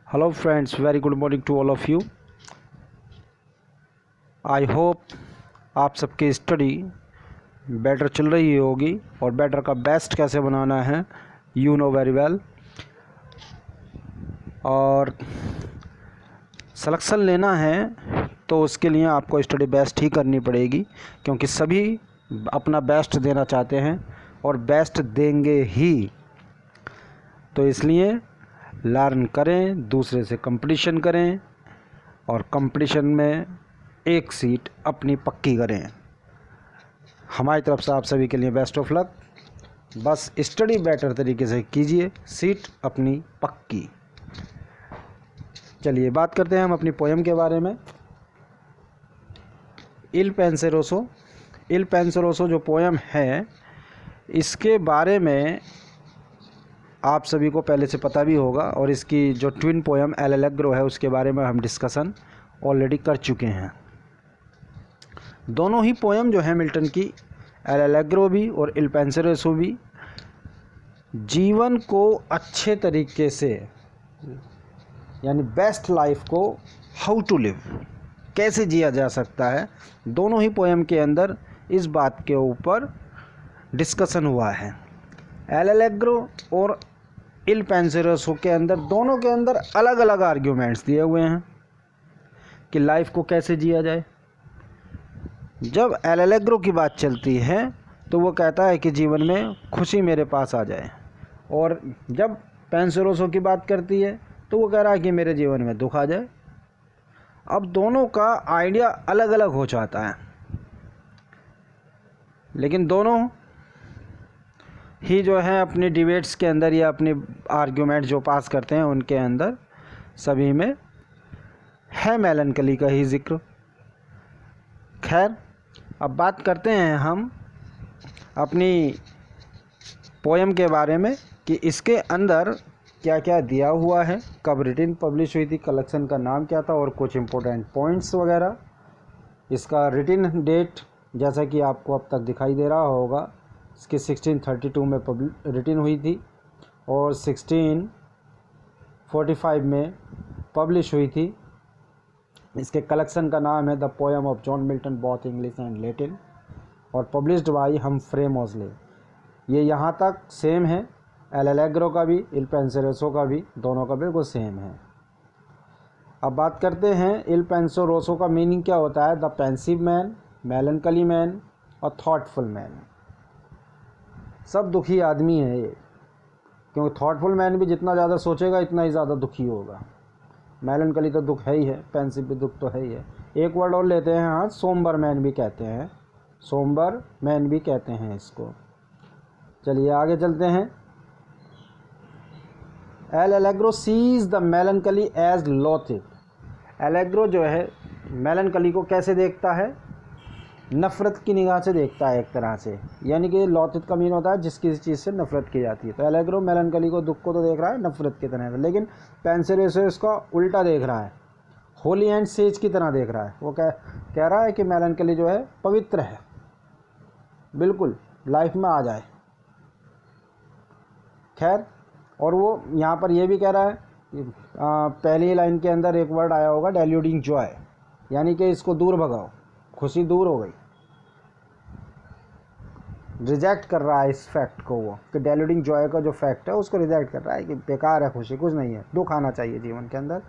Hello friends, very good morning to all of you. I hope आप सबकी study better चल रही होगी और बेटर का बेस्ट कैसे बनाना है यू नो वेरी वेल। और सिलेक्शन लेना है तो उसके लिए आपको स्टडी बेस्ट ही करनी पड़ेगी, क्योंकि सभी अपना बेस्ट देना चाहते हैं और बेस्ट देंगे ही। तो इसलिए लर्न करें, दूसरे से कंपटीशन करें और कंपटीशन में एक सीट अपनी पक्की करें। हमारी तरफ से आप सभी के लिए बेस्ट ऑफ लक। बस स्टडी बेटर तरीके से कीजिए, सीट अपनी पक्की। चलिए बात करते हैं हम अपनी पोएम के बारे में। इल पेंसेरोसो जो पोएम है, इसके बारे में आप सभी को पहले से पता भी होगा, और इसकी जो ट्विन पोएम एल एलेग्रो है उसके बारे में हम डिस्कशन ऑलरेडी कर चुके हैं। दोनों ही पोएम जो है मिल्टन की, एल एलेग्रो भी और इल पेंसेरोसो भी, जीवन को अच्छे तरीके से यानी बेस्ट लाइफ को हाउ टू लिव, कैसे जिया जा सकता है, दोनों ही पोएम के अंदर इस बात के ऊपर डिस्कशन हुआ है। एल एलेग्रो और इल पेंसेरोसो के अंदर, दोनों के अंदर अलग अलग आर्ग्यूमेंट्स दिए हुए हैं कि लाइफ को कैसे जिया जाए। जब एल एलेग्रो की बात चलती है तो वो कहता है कि जीवन में खुशी मेरे पास आ जाए, और जब पेंसेरोसो की बात करती है तो वो कह रहा है कि मेरे जीवन में दुख आ जाए। अब दोनों का आइडिया अलग अलग हो जाता है, लेकिन दोनों ही जो है अपनी डिबेट्स के अंदर या अपनी आर्ग्यूमेंट जो पास करते हैं उनके अंदर सभी में है मेलनकली का ही जिक्र। खैर, अब बात करते हैं हम अपनी पोएम के बारे में कि इसके अंदर क्या क्या दिया हुआ है, कब रिटिन पब्लिश हुई थी, कलेक्शन का नाम क्या था और कुछ इम्पोर्टेंट पॉइंट्स वगैरह। इसका रिटिन डेट जैसा कि आपको अब तक दिखाई दे रहा होगा, इसकी 1632 में रिटिन हुई थी और 1645 में पब्लिश हुई थी। इसके कलेक्शन का नाम है the poem of John Milton both English and Latin, और पब्लिश्ड बाई हमफ्रे मोज़ले। ये यहाँ तक सेम है, एल एलेग्रो का भी, इल पेंसेरोसो का भी, दोनों का बिल्कुल सेम है। अब बात करते हैं इल पेंसेरोसो का मीनिंग क्या होता है। द पेंसिव मैन, मेलनकली मैन और थॉटफुल मैन। सब दुखी आदमी है ये, क्योंकि थॉटफुल मैन भी जितना ज़्यादा सोचेगा इतना ही ज़्यादा दुखी होगा। मेलनकली तो दुख है ही है, पेंसिव भी दुख तो है ही है। एक वर्ड और लेते हैं, हाँ, सोम्बर मैन भी कहते हैं, सोम्बर मैन भी कहते हैं इसको। चलिए आगे चलते हैं। L'Allegro sees the melancholy as loathic. Allegro जो है मेलनकली को कैसे देखता है, नफ़रत की निगाह से देखता है एक तरह से, यानी कि लौतित का मीन होता है जिस किसी चीज़ से नफ़रत की जाती है। तो एलेग्रो मेलनकली को, दुख को तो देख रहा है नफ़रत की तरह, लेकिन पेंसेरोसो इसका उल्टा देख रहा है, होली एंड सेज की तरह देख रहा है। वो कह रहा है कि मेलनकली जो है पवित्र है, बिल्कुल लाइफ में आ जाए। खैर, और वो यहाँ पर ये भी कह रहा है, पहली लाइन के अंदर एक वर्ड आया होगा डेल्यूडिंग जॉय, यानी कि इसको दूर भगाओ, खुशी दूर हो गई। रिजेक्ट कर रहा है इस फैक्ट को वो, कि डेल्यूडिंग जॉय का जो फैक्ट है उसको रिजेक्ट कर रहा है कि बेकार है खुशी, कुछ नहीं है, दुख आना चाहिए जीवन के अंदर।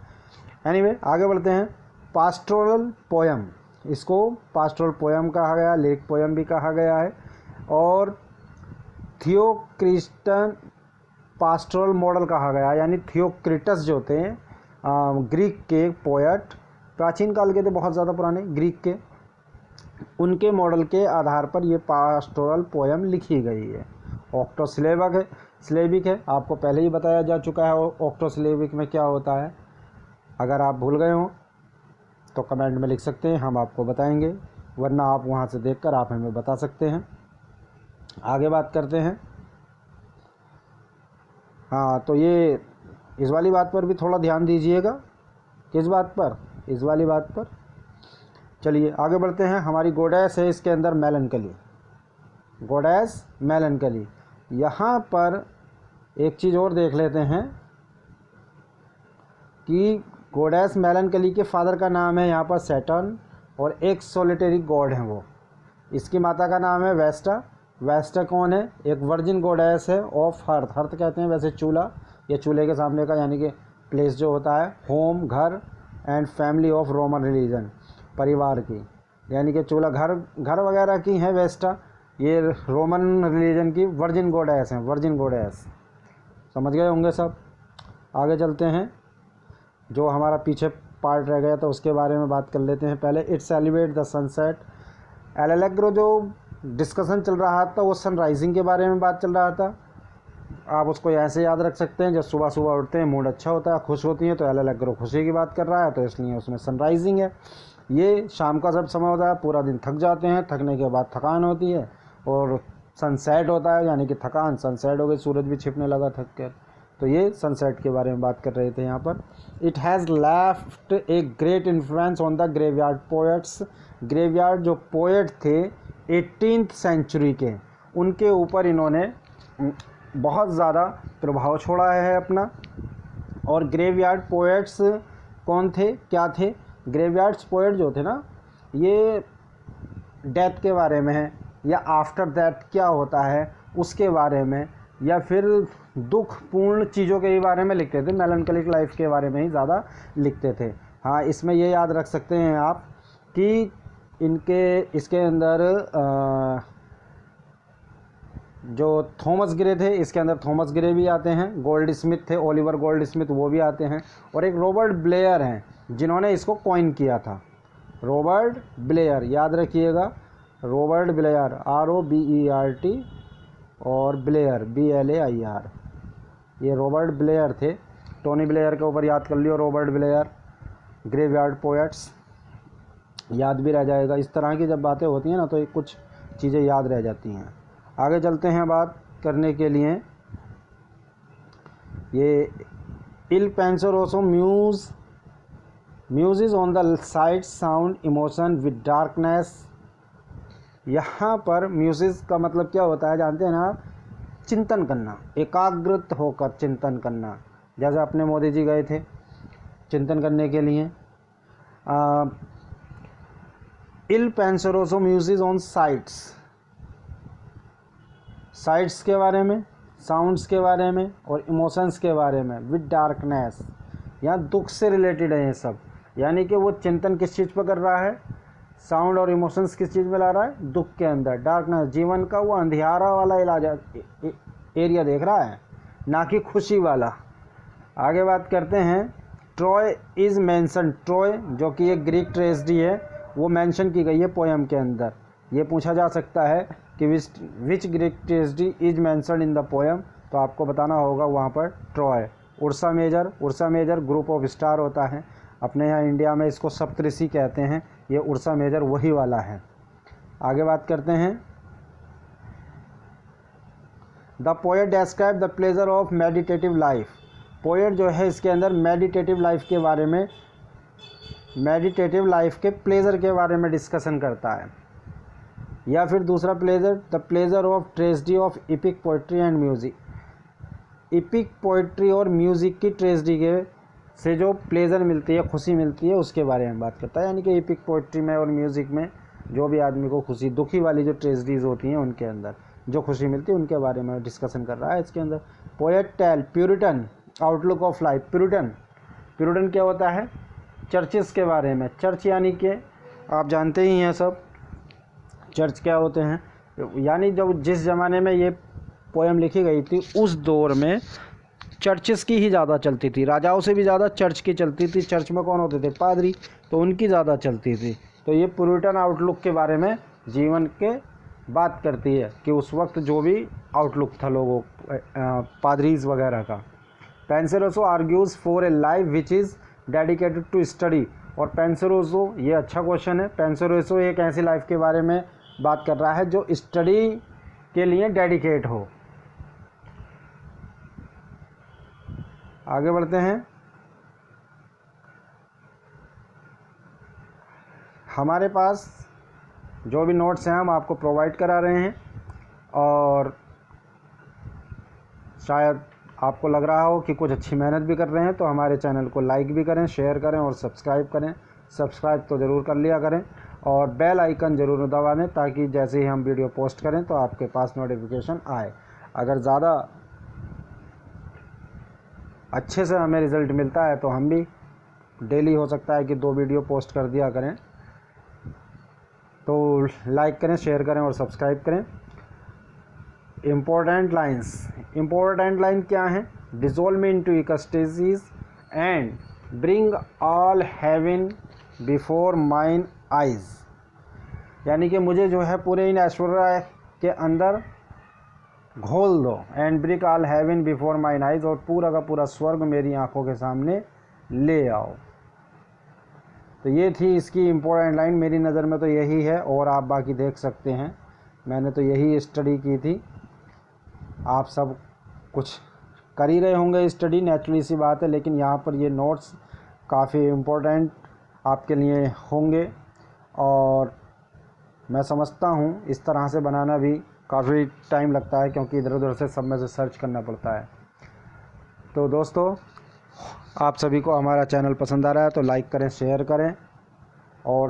एनीवे, आगे बढ़ते हैं। पास्टोरल पोएम, इसको पास्टोरल पोएम कहा गया, लिरिक पोएम भी कहा गया है, और थियोक्रिस्टन पास्टोरल मॉडल कहा गया, यानी थियोक्रिटस जो थे ग्रीक के पोएट, प्राचीन काल के थे, बहुत ज़्यादा पुराने ग्रीक के, उनके मॉडल के आधार पर ये पास्टोरल पोएम लिखी गई है। ऑक्टोसिलेबिक है, आपको पहले ही बताया जा चुका है ऑक्टोसिलेबिक में क्या होता है। अगर आप भूल गए हो तो कमेंट में लिख सकते हैं, हम आपको बताएंगे, वरना आप वहाँ से देखकर आप हमें बता सकते हैं। आगे बात करते हैं। हाँ, तो ये इस वाली बात पर भी थोड़ा ध्यान दीजिएगा। किस बात पर? इस वाली बात पर। चलिए आगे बढ़ते हैं। हमारी गोडेस है इसके अंदर मेलनकली, गोडेस मेलनकली। यहाँ पर एक चीज़ और देख लेते हैं कि गोडेस मेलनकली के फादर का नाम है यहाँ पर सैटर्न और एक सोलिटरी गॉड है वो। इसकी माता का नाम है वेस्टा। वेस्टा कौन है? एक वर्जिन गॉडेस है ऑफ हर्थ। हर्थ कहते हैं वैसे चूल्हा या चूल्हे के सामने का यानी कि प्लेस जो होता है, होम घर and family of Roman religion, परिवार की, यानी कि चूल्हा घर वगैरह की है वेस्टा। ये रोमन रिलीजन की वर्जिन गॉडेस हैं, वर्जिन गॉडेस। समझ गए होंगे सब। आगे चलते हैं, जो हमारा पीछे पार्ट रह गया था उसके बारे में बात कर लेते हैं पहले। It's celebrate the sunset. L allegro जो डिस्कशन चल रहा था वो सनराइजिंग के बारे में बात चल रहा था। आप उसको ऐसे याद रख सकते हैं, जब सुबह सुबह उठते हैं मूड अच्छा होता है, खुश होती हैं, तो एल एलेग्रो खुशी की बात कर रहा है, तो इसलिए उसमें सनराइजिंग है। ये शाम का सब समय होता है, पूरा दिन थक जाते हैं, थकने के बाद थकान होती है, और सनसेट होता है यानी कि थकान, सनसेट हो गई, सूरज भी छिपने लगा थक कर। तो ये सनसेट के बारे में बात कर रहे थे यहाँ पर। It has left a great influence on the graveyard poets. Graveyard जो पोएट थे 18th सेंचुरी के, उनके ऊपर इन्होंने बहुत ज़्यादा प्रभाव छोड़ा है अपना। और ग्रेवयार्ड पोएट्स कौन थे, क्या थे? ग्रेवयार्ड्स पोएट जो थे ना, ये डेथ के बारे में है, या आफ्टर डेथ क्या होता है उसके बारे में, या फिर दुखपूर्ण चीज़ों के बारे में लिखते थे। मेलनकलिक लाइफ के बारे में ही ज़्यादा लिखते थे। हाँ, इसमें ये याद रख सकते हैं आप कि इसके अंदर जो थॉमस ग्रे थे, इसके अंदर थॉमस ग्रे भी आते हैं, गोल्ड स्मिथ थे, ओलिवर गोल्ड स्मिथ, वो भी आते हैं, और एक रॉबर्ट ब्लेयर हैं जिन्होंने इसको कॉइन किया था। रॉबर्ट ब्लेयर, याद रखिएगा, रॉबर्ट ब्लेयर, ROBERT, और ब्लेयर BLAIR, ये रॉबर्ट ब्लेयर थे। टोनी ब्लेयर के ऊपर याद कर लियो, रॉबर्ट ब्लेयर, ग्रेवयार्ड पोएट्स, याद भी रह जाएगा। इस तरह की जब बातें होती हैं ना, तो कुछ चीज़ें याद रह जाती हैं। आगे चलते हैं बात करने के लिए। ये Il Penseroso muses on the sight sound emotion with darkness. यहाँ पर म्यूजिक का मतलब क्या होता है जानते हैं ना? चिंतन करना, एकाग्रत होकर चिंतन करना। जैसे अपने मोदी जी गए थे चिंतन करने के लिए। इल पेंसरोसो म्यूजिक ऑन साइट्स के बारे में, साउंड्स के बारे में, और इमोशंस के बारे में। विद डार्कनेस, यहाँ दुख से रिलेटेड है ये सब, यानी कि वो चिंतन किस चीज़ पर कर रहा है? साउंड और इमोशंस किस चीज़ में ला रहा है? दुख के अंदर, डार्कनेस, जीवन का वो अंधियारा वाला इलाज एरिया देख रहा है, ना कि खुशी वाला। आगे बात करते हैं। Troy is mention. ट्रॉय जो कि एक ग्रीक ट्रेजेडी है, वो मेंशन की गई है पोएम के अंदर। ये पूछा जा सकता है कि which Greek tragedy is mentioned in the poem, तो आपको बताना होगा वहाँ पर Troy. Ursa Major group of star होता है, अपने यहाँ इंडिया में इसको सप्तऋषि कहते हैं। ये उर्सा मेजर वही वाला है। आगे बात करते हैं। The poet describe the pleasure of meditative life. Poet जो है इसके अंदर मेडिटेटिव लाइफ के बारे में, मेडिटेटिव लाइफ के प्लेजर के बारे में डिस्कशन करता है। या फिर दूसरा pleasure, the pleasure of tragedy of EPIC poetry and music. EPIC poetry और म्यूज़िक की ट्रेजेडी के से जो प्लेजर मिलती है, खुशी मिलती है, उसके बारे में बात करता है। यानी कि इपिक पोइट्री में और म्यूज़िक में जो भी आदमी को खुशी, दुखी वाली जो ट्रेजेडीज होती हैं उनके अंदर जो खुशी मिलती है, उनके बारे में डिस्कशन कर रहा है इसके अंदर। Poet tell puritan outlook of life. Puritan क्या होता है? चर्चेस के बारे में। चर्च यानी कि आप जानते ही हैं सब चर्च क्या होते हैं। यानी जब जिस ज़माने में ये पोएम लिखी गई थी उस दौर में चर्चेस की ही ज़्यादा चलती थी, राजाओं से भी ज़्यादा चर्च की चलती थी। चर्च में कौन होते थे? पादरी, तो उनकी ज़्यादा चलती थी। तो ये प्यूरिटन आउटलुक के बारे में जीवन के बात करती है कि उस वक्त जो भी आउटलुक था लोगों, पादरीज वगैरह का। Penseroso argues for a life which is dedicated to study. और पेंसेरोसो, ये अच्छा क्वेश्चन है, पेंसेरोसो एक ऐसी लाइफ के बारे में बात कर रहा है जो स्टडी के लिए डेडिकेट हो। आगे बढ़ते हैं। हमारे पास जो भी नोट्स हैं हम आपको प्रोवाइड करा रहे हैं, और शायद आपको लग रहा हो कि कुछ अच्छी मेहनत भी कर रहे हैं तो हमारे चैनल को लाइक भी करें, शेयर करें और सब्सक्राइब करें। सब्सक्राइब तो ज़रूर कर लिया करें और बेल आइकन ज़रूर दबा दें ताकि जैसे ही हम वीडियो पोस्ट करें तो आपके पास नोटिफिकेशन आए। अगर ज़्यादा अच्छे से हमें रिज़ल्ट मिलता है तो हम भी डेली हो सकता है कि 2 वीडियो पोस्ट कर दिया करें। तो लाइक करें, शेयर करें और सब्सक्राइब करें। इम्पोर्टेंट लाइन क्या है? Dissolve me into ecstasies and bring all heaven before mine eyes. यानी कि मुझे जो है पूरे इन ऐश्वर्य के अंदर घोल दो। And bring all heaven before mine eyes, और पूरा का पूरा स्वर्ग मेरी आंखों के सामने ले आओ। तो ये थी इसकी इम्पोर्टेंट लाइन। मेरी नज़र में तो यही है और आप बाकी देख सकते हैं, मैंने तो यही स्टडी की थी। आप सब कुछ कर ही रहे होंगे स्टडी, नेचुरली सी बात है, लेकिन यहाँ पर ये नोट्स काफ़ी इम्पोर्टेंट आपके लिए होंगे और मैं समझता हूँ इस तरह से बनाना भी काफ़ी टाइम लगता है क्योंकि इधर उधर से सब में से सर्च करना पड़ता है। तो दोस्तों, आप सभी को हमारा चैनल पसंद आ रहा है तो लाइक करें, शेयर करें और